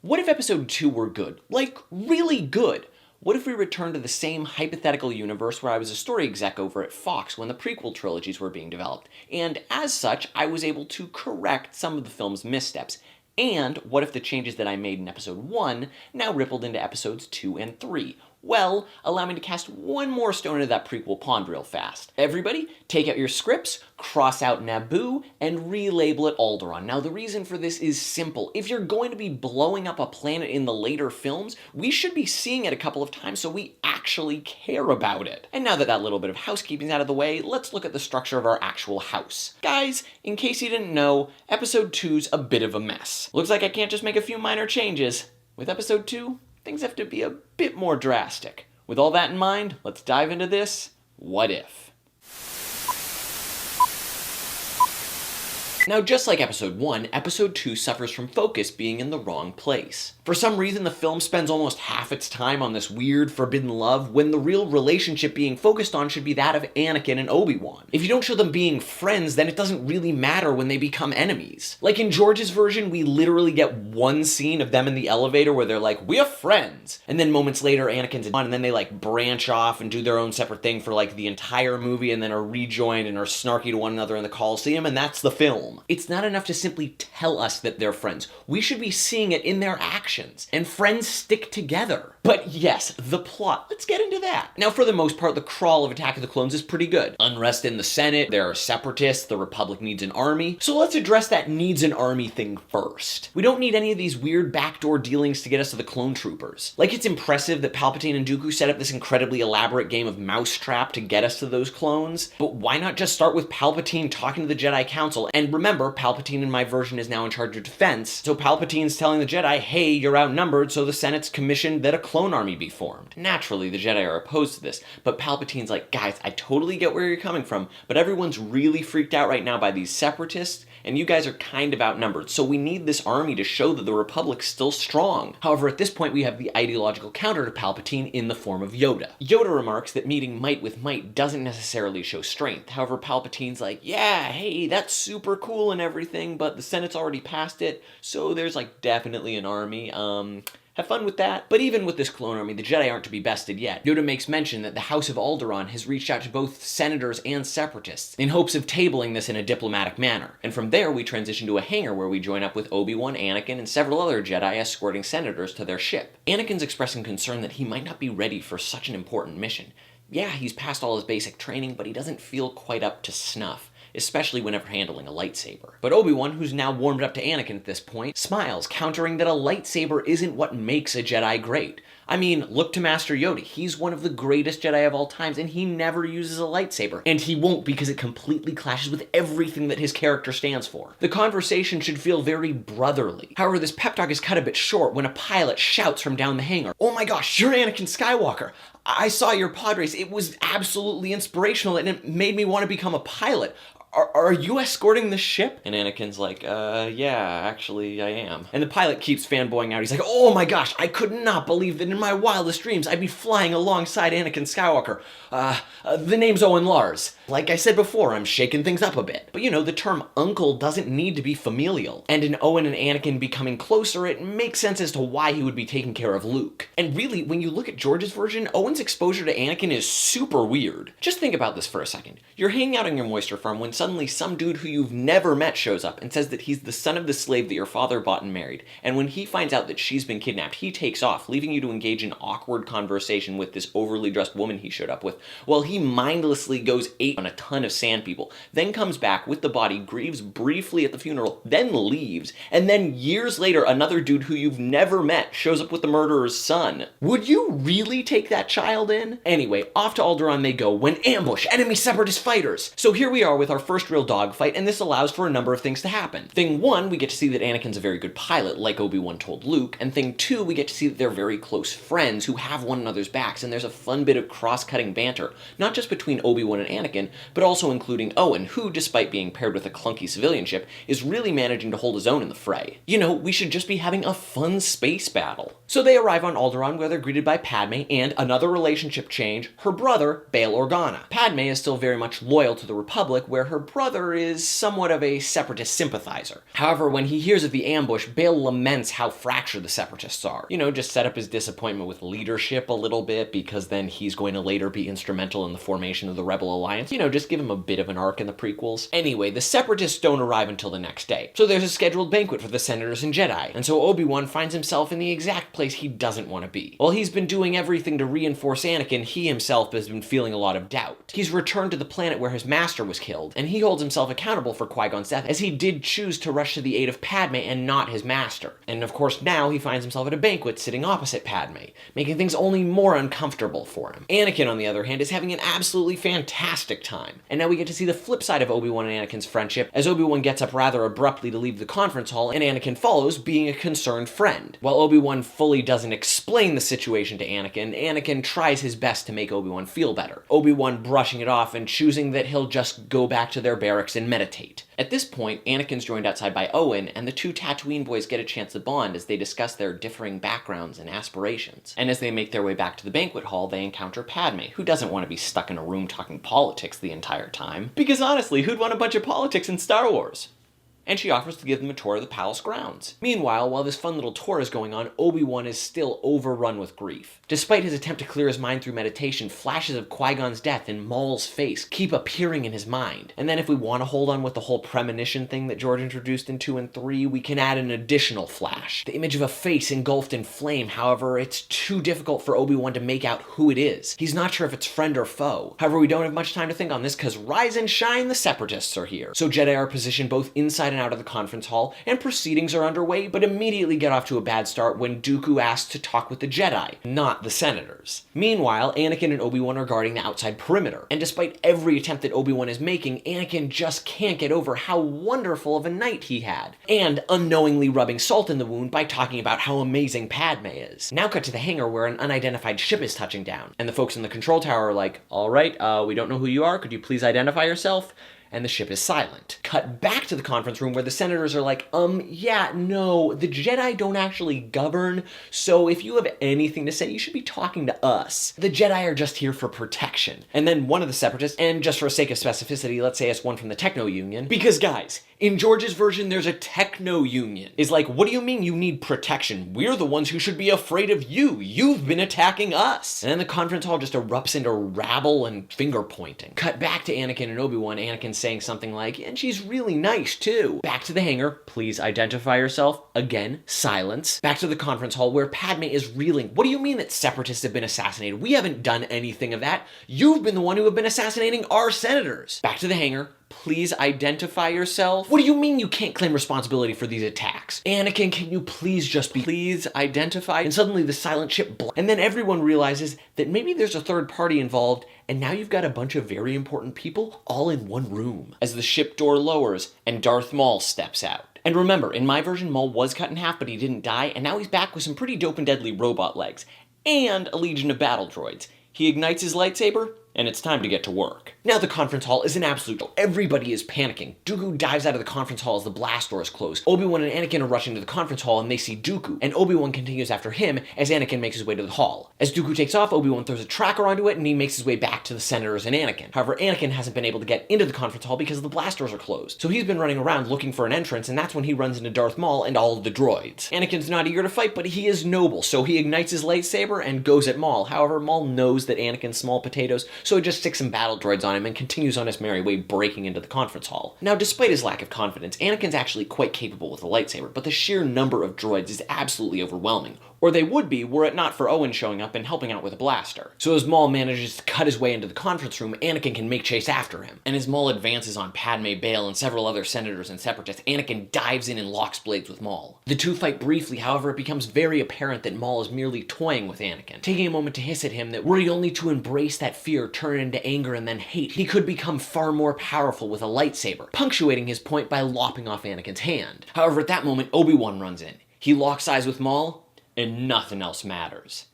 What if episode 2 were good? Like, really good? What if we returned to the same hypothetical universe where I was a story exec over at Fox when the prequel trilogies were being developed, and as such, I was able to correct some of the film's missteps? And what if the changes that I made in episode 1 now rippled into episodes 2 and 3? Well, allow me to cast one more stone into that prequel pond real fast. Everybody, take out your scripts, cross out Naboo, and relabel it Alderaan. Now, the reason for this is simple. If you're going to be blowing up a planet in the later films, we should be seeing it a couple of times so we actually care about it. And now that that little bit of housekeeping's out of the way, let's look at the structure of our actual house. Guys, in case you didn't know, episode 2's a bit of a mess. Looks like I can't just make a few minor changes. With episode 2, things have to be a bit more drastic. With all that in mind, let's dive into this what if. Now, just like episode 1, episode 2 suffers from focus being in the wrong place. For some reason, the film spends almost half its time on this weird forbidden love when the real relationship being focused on should be that of Anakin and Obi-Wan. If you don't show them being friends, then it doesn't really matter when they become enemies. Like in George's version, we literally get one scene of them in the elevator where they're like, we're friends! And then moments later, Anakin's on, and then they like branch off and do their own separate thing for like the entire movie and then are rejoined and are snarky to one another in the Coliseum, and that's the film. It's not enough to simply tell us that they're friends. We should be seeing it in their actions. And friends stick together. But yes, the plot. Let's get into that. Now, for the most part, the crawl of Attack of the Clones is pretty good. Unrest in the Senate, there are separatists, the Republic needs an army. So let's address that needs an army thing first. We don't need any of these weird backdoor dealings to get us to the clone troopers. Like, it's impressive that Palpatine and Dooku set up this incredibly elaborate game of mousetrap to get us to those clones, but why not just start with Palpatine talking to the Jedi Council? And remember, Palpatine in my version is now in charge of defense, so Palpatine's telling the Jedi, hey, you're outnumbered, so the Senate's commissioned that a clone army be formed. Naturally, the Jedi are opposed to this, but Palpatine's like, guys, I totally get where you're coming from, but everyone's really freaked out right now by these separatists, and you guys are kind of outnumbered, so we need this army to show that the Republic's still strong. However, at this point, we have the ideological counter to Palpatine in the form of Yoda. Yoda remarks that meeting might with might doesn't necessarily show strength. However, Palpatine's like, yeah, hey, that's super cool and everything, but the Senate's already passed it, so there's like definitely an army. Have fun with that. But even with this clone army, the Jedi aren't to be bested yet. Yoda makes mention that the House of Alderaan has reached out to both senators and separatists in hopes of tabling this in a diplomatic manner. And from there, we transition to a hangar where we join up with Obi-Wan, Anakin, and several other Jedi escorting senators to their ship. Anakin's expressing concern that he might not be ready for such an important mission. Yeah, he's passed all his basic training, but he doesn't feel quite up to snuff, especially whenever handling a lightsaber. But Obi-Wan, who's now warmed up to Anakin at this point, smiles, countering that a lightsaber isn't what makes a Jedi great. I mean, look to Master Yoda. He's one of the greatest Jedi of all times, and he never uses a lightsaber. And he won't because it completely clashes with everything that his character stands for. The conversation should feel very brotherly. However, this pep talk is cut a bit short when a pilot shouts from down the hangar, "Oh my gosh, you're Anakin Skywalker! I saw your pod race. It was absolutely inspirational, and it made me want to become a pilot. Are you escorting the ship?" And Anakin's like, yeah, actually I am. And the pilot keeps fanboying out. He's like, oh my gosh, I could not believe that in my wildest dreams I'd be flying alongside Anakin Skywalker. The name's Owen Lars. Like I said before, I'm shaking things up a bit. But you know, the term uncle doesn't need to be familial. And in Owen and Anakin becoming closer, it makes sense as to why he would be taking care of Luke. And really, when you look at George's version, Owen's exposure to Anakin is super weird. Just think about this for a second. You're hanging out on your moisture farm when suddenly some dude who you've never met shows up and says that he's the son of the slave that your father bought and married. And when he finds out that she's been kidnapped, he takes off, leaving you to engage in awkward conversation with this overly dressed woman he showed up with, while he mindlessly goes ape on a ton of sand people, then comes back with the body, grieves briefly at the funeral, then leaves, and then years later another dude who you've never met shows up with the murderer's son. Would you really take that child in? Anyway, off to Alderaan they go when ambush, enemy separatist fighters. So here we are with our first real dogfight, and this allows for a number of things to happen. Thing one, we get to see that Anakin's a very good pilot, like Obi-Wan told Luke, and thing two, we get to see that they're very close friends who have one another's backs, and there's a fun bit of cross-cutting banter, not just between Obi-Wan and Anakin, Anakin, but also including Owen, who, despite being paired with a clunky civilian ship, is really managing to hold his own in the fray. You know, we should just be having a fun space battle. So they arrive on Alderaan, where they're greeted by Padme and another relationship change, her brother, Bail Organa. Padme is still very much loyal to the Republic, where her brother is somewhat of a Separatist sympathizer. However, when he hears of the ambush, Bail laments how fractured the Separatists are. You know, just set up his disappointment with leadership a little bit, because then he's going to later be instrumental in the formation of the Rebel Alliance. You know, just give him a bit of an arc in the prequels. Anyway, the Separatists don't arrive until the next day. So there's a scheduled banquet for the Senators and Jedi, and so Obi-Wan finds himself in the exact place he doesn't want to be. While he's been doing everything to reinforce Anakin, he himself has been feeling a lot of doubt. He's returned to the planet where his master was killed, and he holds himself accountable for Qui-Gon's death, as he did choose to rush to the aid of Padme and not his master. And of course now he finds himself at a banquet sitting opposite Padme, making things only more uncomfortable for him. Anakin, on the other hand, is having an absolutely fantastic time. And now we get to see the flip side of Obi-Wan and Anakin's friendship, as Obi-Wan gets up rather abruptly to leave the conference hall, and Anakin follows, being a concerned friend. While Obi-Wan fully doesn't explain the situation to Anakin, Anakin tries his best to make Obi-Wan feel better. Obi-Wan brushing it off and choosing that he'll just go back to their barracks and meditate. At this point, Anakin's joined outside by Owen, and the two Tatooine boys get a chance to bond as they discuss their differing backgrounds and aspirations. And as they make their way back to the banquet hall, they encounter Padme, who doesn't want to be stuck in a room talking politics the entire time. Because honestly, who'd want a bunch of politics in Star Wars? And she offers to give them a tour of the palace grounds. Meanwhile, while this fun little tour is going on, Obi-Wan is still overrun with grief. Despite his attempt to clear his mind through meditation, flashes of Qui-Gon's death and Maul's face keep appearing in his mind. And then if we want to hold on with the whole premonition thing that George introduced in 2 and 3, we can add an additional flash. The image of a face engulfed in flame, however, it's too difficult for Obi-Wan to make out who it is. He's not sure if it's friend or foe. However, we don't have much time to think on this, because rise and shine, the Separatists are here. So Jedi are positioned both inside and out of the conference hall, and proceedings are underway, but immediately get off to a bad start when Dooku asks to talk with the Jedi, not the Senators. Meanwhile, Anakin and Obi-Wan are guarding the outside perimeter, and despite every attempt that Obi-Wan is making, Anakin just can't get over how wonderful of a night he had, and unknowingly rubbing salt in the wound by talking about how amazing Padme is. Now cut to the hangar where an unidentified ship is touching down, and the folks in the control tower are like, "Alright, we don't know who you are, could you please identify yourself?" And the ship is silent. Cut back to the conference room where the Senators are like, yeah, no, the Jedi don't actually govern, so if you have anything to say, you should be talking to us. The Jedi are just here for protection. And then one of the Separatists, and just for sake of specificity, let's say it's one from the Techno Union, because guys, in George's version, there's a Techno Union, is like, what do you mean you need protection? We're the ones who should be afraid of you. You've been attacking us. And then the conference hall just erupts into rabble and finger pointing. Cut back to Anakin and Obi-Wan, Anakin saying something like, and she's really nice too. Back to the hangar, please identify yourself. Again, silence. Back to the conference hall where Padme is reeling. What do you mean that Separatists have been assassinated? We haven't done anything of that. You've been the one who have been assassinating our Senators. Back to the hangar. Please identify yourself. What do you mean you can't claim responsibility for these attacks? Anakin, can you please just please identify? And suddenly the silent ship and then everyone realizes that maybe there's a third party involved, and now you've got a bunch of very important people all in one room. As the ship door lowers and Darth Maul steps out. And remember, in my version, Maul was cut in half, but he didn't die, and now he's back with some pretty dope and deadly robot legs, and a legion of battle droids. He ignites his lightsaber, and it's time to get to work. Now the conference hall is an absolute joke. Everybody is panicking. Dooku dives out of the conference hall as the blast doors close. Obi-Wan and Anakin are rushing to the conference hall and they see Dooku, and Obi-Wan continues after him as Anakin makes his way to the hall. As Dooku takes off, Obi-Wan throws a tracker onto it and he makes his way back to the Senators and Anakin. However, Anakin hasn't been able to get into the conference hall because the blast doors are closed. So he's been running around looking for an entrance, and that's when he runs into Darth Maul and all of the droids. Anakin's not eager to fight, but he is noble, so he ignites his lightsaber and goes at Maul. However, Maul knows that Anakin's small potatoes, so he just sticks some battle droids on him and continues on his merry way, breaking into the conference hall. Now, despite his lack of confidence, Anakin's actually quite capable with a lightsaber, but the sheer number of droids is absolutely overwhelming. Or they would be were it not for Owen showing up and helping out with a blaster. So as Maul manages to cut his way into the conference room, Anakin can make chase after him. And as Maul advances on Padme, Bail, and several other Senators and Separatists, Anakin dives in and locks blades with Maul. The two fight briefly, however, it becomes very apparent that Maul is merely toying with Anakin, taking a moment to hiss at him that were he only to embrace that fear, turn it into anger and then hate, he could become far more powerful with a lightsaber, punctuating his point by lopping off Anakin's hand. However, at that moment, Obi-Wan runs in. He locks eyes with Maul, and nothing else matters.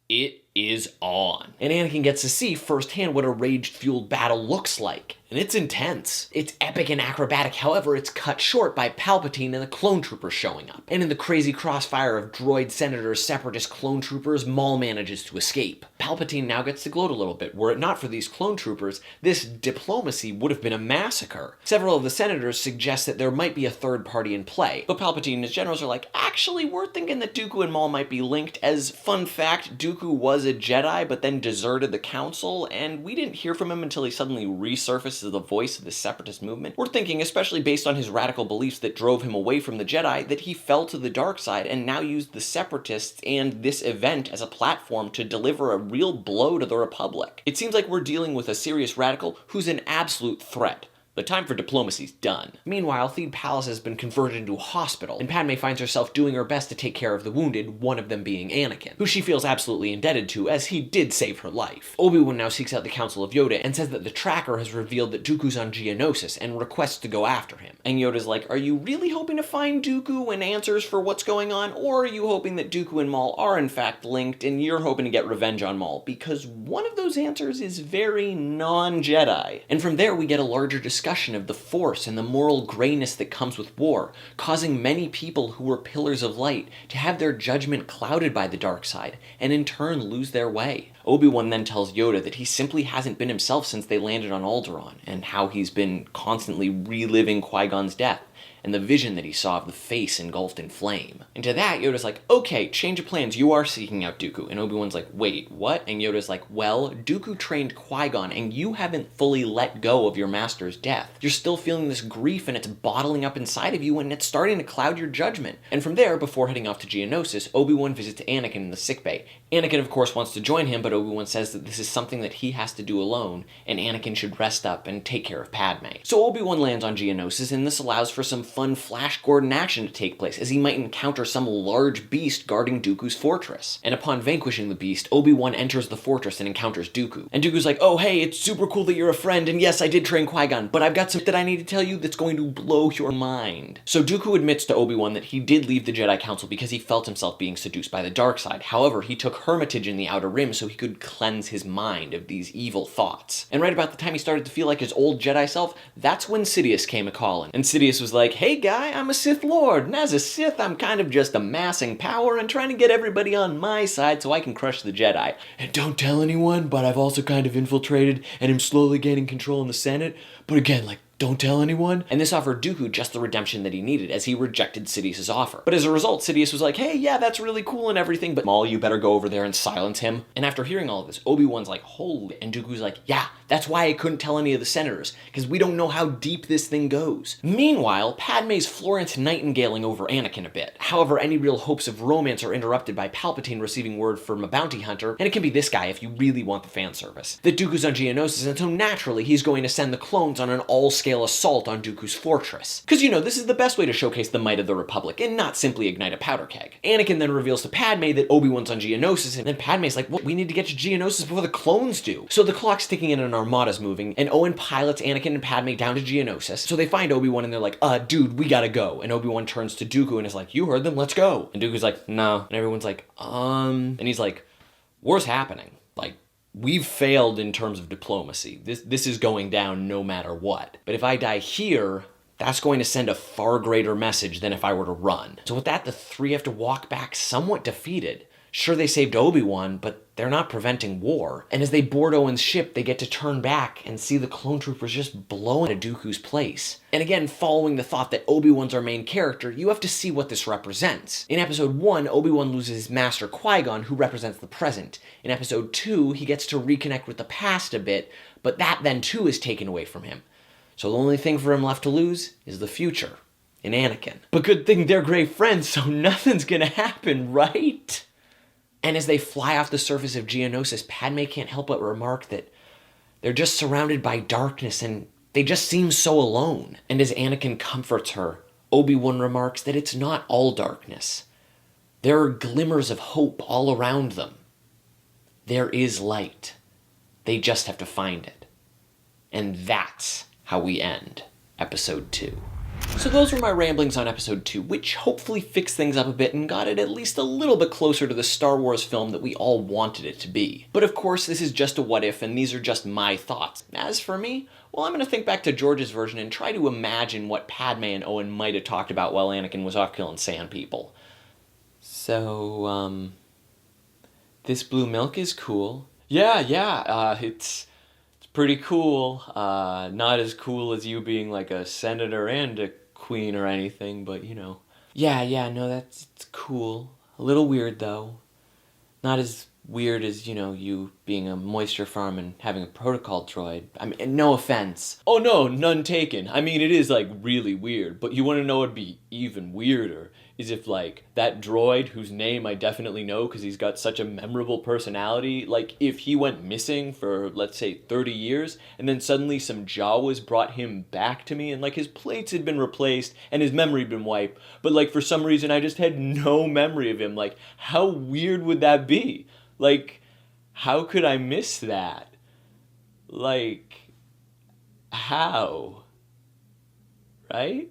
It is on. And Anakin gets to see firsthand what a rage-fueled battle looks like. And it's intense. It's epic and acrobatic, however, it's cut short by Palpatine and the clone troopers showing up. And in the crazy crossfire of droid senators, separatist clone troopers, Maul manages to escape. Palpatine now gets to gloat a little bit. Were it not for these clone troopers, this diplomacy would have been a massacre. Several of the senators suggest that there might be a third party in play, but Palpatine and his generals are like, actually, we're thinking that Dooku and Maul might be linked, as, fun fact, Dooku was a Jedi, but then deserted the council, and we didn't hear from him until he suddenly resurfaced as the voice of the separatist movement. We're thinking, especially based on his radical beliefs that drove him away from the Jedi, that he fell to the dark side and now used the separatists and this event as a platform to deliver a real blow to the Republic. It seems like we're dealing with a serious radical who's an absolute threat. The time for diplomacy's done. Meanwhile, Theed Palace has been converted into a hospital, and Padme finds herself doing her best to take care of the wounded, one of them being Anakin, who she feels absolutely indebted to, as he did save her life. Obi-Wan now seeks out the Council of Yoda and says that the tracker has revealed that Dooku's on Geonosis and requests to go after him. And Yoda's like, are you really hoping to find Dooku and answers for what's going on, or are you hoping that Dooku and Maul are in fact linked and you're hoping to get revenge on Maul? Because one of those answers is very non-Jedi. And from there we get a larger discussion of the Force and the moral grayness that comes with war, causing many people who were pillars of light to have their judgment clouded by the dark side, and in turn lose their way. Obi-Wan then tells Yoda that he simply hasn't been himself since they landed on Alderaan, and how he's been constantly reliving Qui-Gon's death, and the vision that he saw of the face engulfed in flame. And to that, Yoda's like, okay, change of plans, you are seeking out Dooku. And Obi-Wan's like, wait, what? And Yoda's like, well, Dooku trained Qui-Gon, and you haven't fully let go of your master's death. You're still feeling this grief, and it's bottling up inside of you, and it's starting to cloud your judgment. And from there, before heading off to Geonosis, Obi-Wan visits Anakin in the sickbay. Anakin, of course, wants to join him, but Obi-Wan says that this is something that he has to do alone, and Anakin should rest up and take care of Padme. So Obi-Wan lands on Geonosis, and this allows for some fun Flash Gordon action to take place, as he might encounter some large beast guarding Dooku's fortress. And upon vanquishing the beast, Obi-Wan enters the fortress and encounters Dooku. And Dooku's like, oh hey, it's super cool that you're a friend, and yes, I did train Qui-Gon, but I've got something that I need to tell you that's going to blow your mind. So Dooku admits to Obi-Wan that he did leave the Jedi Council because he felt himself being seduced by the dark side. However, he took hermitage in the Outer Rim so he could cleanse his mind of these evil thoughts. And right about the time he started to feel like his old Jedi self, that's when Sidious came a-calling. And Sidious was like, hey guy, I'm a Sith Lord, and as a Sith, I'm kind of just amassing power and trying to get everybody on my side so I can crush the Jedi. And don't tell anyone, but I've also kind of infiltrated and am slowly gaining control in the Senate. But again, like, don't tell anyone. And this offered Dooku just the redemption that he needed, as he rejected Sidious's offer. But as a result, Sidious was like, hey, yeah, that's really cool and everything, but Maul, you better go over there and silence him. And after hearing all of this, Obi-Wan's like, holy, and Dooku's like, yeah, that's why I couldn't tell any of the senators, because we don't know how deep this thing goes. Meanwhile, Padme's Florence Nightingaling over Anakin a bit. However, any real hopes of romance are interrupted by Palpatine receiving word from a bounty hunter, and it can be this guy if you really want the fan service, that Dooku's on Geonosis, and so naturally he's going to send the clones on an all-scale assault on Dooku's fortress. Because, you know, this is the best way to showcase the might of the Republic, and not simply ignite a powder keg. Anakin then reveals to Padme that Obi-Wan's on Geonosis, and then Padme's like, well, we need to get to Geonosis before the clones do. So the clock's ticking in and Armada's moving, and Owen pilots Anakin and Padme down to Geonosis. So they find Obi-Wan and they're like, dude, we gotta go. And Obi-Wan turns to Dooku and is like, you heard them, let's go. And Dooku's like, no. And everyone's like, and he's like, war's happening. Like, we've failed in terms of diplomacy. This is going down no matter what. But if I die here, that's going to send a far greater message than if I were to run. So with that, the three have to walk back somewhat defeated. Sure, they saved Obi-Wan, but they're not preventing war. And as they board Owen's ship, they get to turn back and see the clone troopers just blowing at Dooku's place. And again, following the thought that Obi-Wan's our main character, you have to see what this represents. In episode 1, Obi-Wan loses his master Qui-Gon, who represents the present. In episode 2, he gets to reconnect with the past a bit, but that then too is taken away from him. So the only thing for him left to lose is the future, in Anakin. But good thing they're great friends, so nothing's gonna happen, right? And as they fly off the surface of Geonosis, Padme can't help but remark that they're just surrounded by darkness and they just seem so alone. And as Anakin comforts her, Obi-Wan remarks that it's not all darkness. There are glimmers of hope all around them. There is light. They just have to find it. And that's how we end episode 2. So those were my ramblings on episode 2, which hopefully fixed things up a bit and got it at least a little bit closer to the Star Wars film that we all wanted it to be. But of course, this is just a what if, and these are just my thoughts. As for me, well, I'm going to think back to George's version and try to imagine what Padme and Owen might have talked about while Anakin was off killing sand people. So, this blue milk is cool. Yeah, it's pretty cool. Not as cool as you being like a senator and a queen or anything, but you know. Yeah, no, it's cool. A little weird though. Not as weird as, you being a moisture farm and having a protocol droid. I mean, no offense. Oh no, none taken. I mean, it is like really weird, but you want to know what'd be even weirder is if like that droid whose name I definitely know because he's got such a memorable personality, like if he went missing for let's say 30 years and then suddenly some Jawas brought him back to me and like his plates had been replaced and his memory had been wiped, but like for some reason I just had no memory of him. Like how weird would that be? Like how could I miss that? Like how? Right?